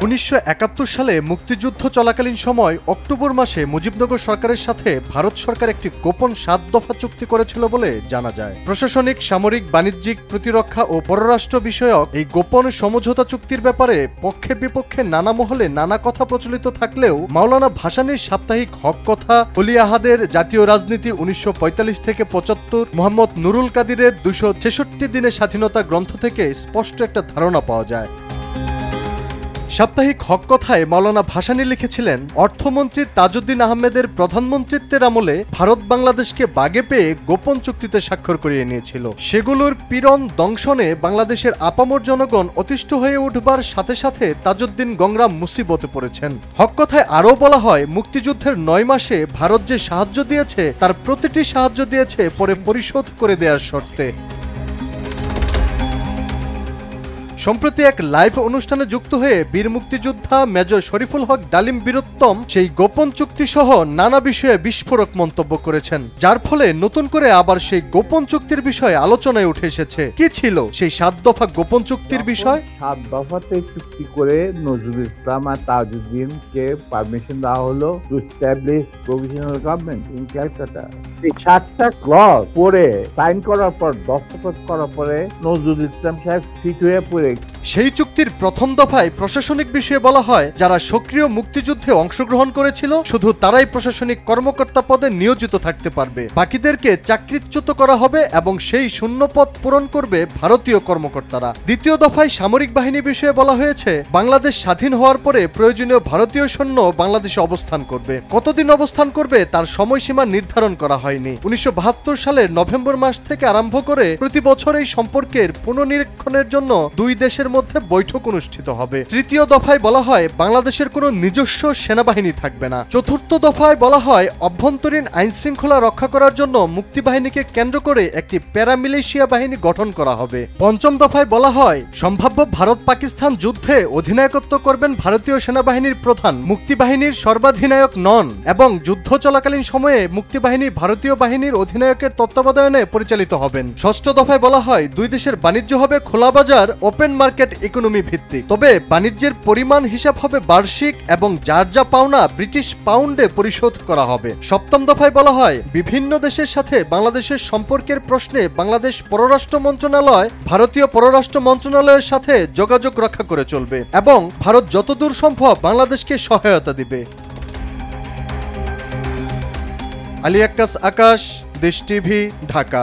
1971 সালে মুক্তিযুদ্ধ চলাকালীন সময় অক্টোবর মাসে মুজিবনগর সরকারের সাথে ভারত সরকার একটি গোপন 7 দফা চুক্তি করেছিল বলে জানা যায়। প্রশাসনিক, সামরিক, বাণিজ্যিক, প্রতিরক্ষা ও পররাষ্ট্র বিষয়ক এই গোপন সমঝোতা চুক্তির ব্যাপারে পক্ষে বিপক্ষে নানা মহলে নানা কথা প্রচলিত থাকলেও মাওলানা ভাসানীর সাপ্তাহিক হক কথা, অলি আহাদের জাতীয় রাজনীতি 1945 থেকে 75, মোহাম্মদ নুরুল কাদিরের 266 দিনের স্বাধীনতা গ্রন্থ থেকে স্পষ্ট একটা ধারণা পাওয়া যায়। সাপ্তাহিক হক কথায় মাওলানা ভাসানী লিখেছিলেন, অর্থমন্ত্রী তাজউদ্দিন আহমেদের প্রধানমন্ত্রিত্বের আমলে ভারত বাংলাদেশকে বাগে পেয়ে গোপন চুক্তিতে স্বাক্ষর করিয়ে নিয়েছিল। সেগুলোর পীড়ন দংশনে বাংলাদেশের আপামর জনগণ অতিষ্ঠ হয়ে উঠবার সাথে সাথে তাজউদ্দিন গংরা মুসিবতে পড়েছেন। হক কথায় আরও বলা হয়, মুক্তিযুদ্ধের 9 মাসে ভারত যে সাহায্য দিয়েছে তার প্রতিটি সাহায্য দিয়েছে পরে পরিশোধ করে দেওয়ার শর্তে। সম্প্রতি এক লাইভ অনুষ্ঠানে যুক্ত হয়ে বীর মুক্তিযোদ্ধা মেজর শরীফুল হক ডালিম বীরোত্তম সেই গোপন চুক্তি সহ নানা বিষয়ে বিস্ফোরক মন্তব্য করেছেন, যার ফলে নতুন করে আবার সেই গোপন চুক্তির বিষয়ে আলোচনায় উঠে এসেছে। কি ছিল সেই 7 দফা গোপন চুক্তির বিষয়? 7 দফাতে চুক্তি করে নজরুল ইসলাম আর তাজউদ্দিনকে পারমিশন দেওয়া হলো to establish provisional government in Calcutta. এই 7টা ক্লজ পড়ে সাইন করার পর, দস্তখত করার পরে নজরুল ইসলাম সাহেব ফিট হয়ে পড়ে। সেই চুক্তির প্রথম দফায় প্রশাসনিক বিষয়ে বলা হয়, যারা সক্রিয় মুক্তিযুদ্ধে অংশগ্রহণ করেছিল শুধু তারাই প্রশাসনিক কর্মকর্তা পদে নিয়োজিত থাকতে পারবে, বাকিদেরকে চাকরিচ্যুত করা হবে এবং সেই শূন্য পদ পূরণ করবে ভারতীয় কর্মকর্তারা। দ্বিতীয় দফায় সামরিক বাহিনী বিষয়ে বলা হয়েছে, বাংলাদেশ স্বাধীন হওয়ার পরে প্রয়োজনীয় ভারতীয় সৈন্য বাংলাদেশে অবস্থান করবে। কতদিন অবস্থান করবে তার সময়সীমা নির্ধারণ করা হয়নি। 1972 সালের নভেম্বর মাস থেকে আরম্ভ করে প্রতি বছর এই সম্পর্কের পুনর্নিরীক্ষণের জন্য 2 দেশের মধ্যে বৈঠক অনুষ্ঠিত হবে। তৃতীয় দফায় বলা হয়, বাংলাদেশের কোনো নিজস্ব সেনাবাহিনী থাকবে না। চতুর্থ দফায় বলা হয়, অভ্যন্তরীণ আইন শৃঙ্খলা রক্ষা করার জন্য মুক্তিবাহিনীকে কেন্দ্র করে একটি প্যারামিলিশিয়া বাহিনী গঠন করা হবে। পঞ্চম দফায় বলা হয়, সম্ভাব্য ভারত পাকিস্তান যুদ্ধে অধিনায়কত্ব করবেন ভারতীয় সেনাবাহিনীর প্রধান, মুক্তিবাহিনীর সর্বাধিনায়ক নন এবং যুদ্ধ চলাকালীন সময়ে মুক্তিবাহিনী ভারতীয় বাহিনীর অধিনায়কের তত্ত্বাবধানে পরিচালিত হবেন। ষষ্ঠ দফায় বলা হয়, 2 দেশের বাণিজ্য হবে খোলা বাজার, ওপেন মার্কেট ইকোনমি ভিত্তিক, তবে বাণিজ্যের পরিমাণ হিসাব হবে বার্ষিক এবং যার যা পাওনা ব্রিটিশ পাউন্ডে পরিশোধ করা হবে। সপ্তম দফায় বলা হয়, বিভিন্ন দেশের সাথে বাংলাদেশের সম্পর্কের প্রশ্নে বাংলাদেশ পররাষ্ট্র মন্ত্রণালয় ভারতীয় পররাষ্ট্র মন্ত্রণালয়ের সাথে যোগাযোগ রক্ষা করে চলবে এবং ভারত যতদূর সম্ভব বাংলাদেশকে সহায়তা দিবে। আলী আক্কাস আকাশ, দেশ টিভি, ঢাকা।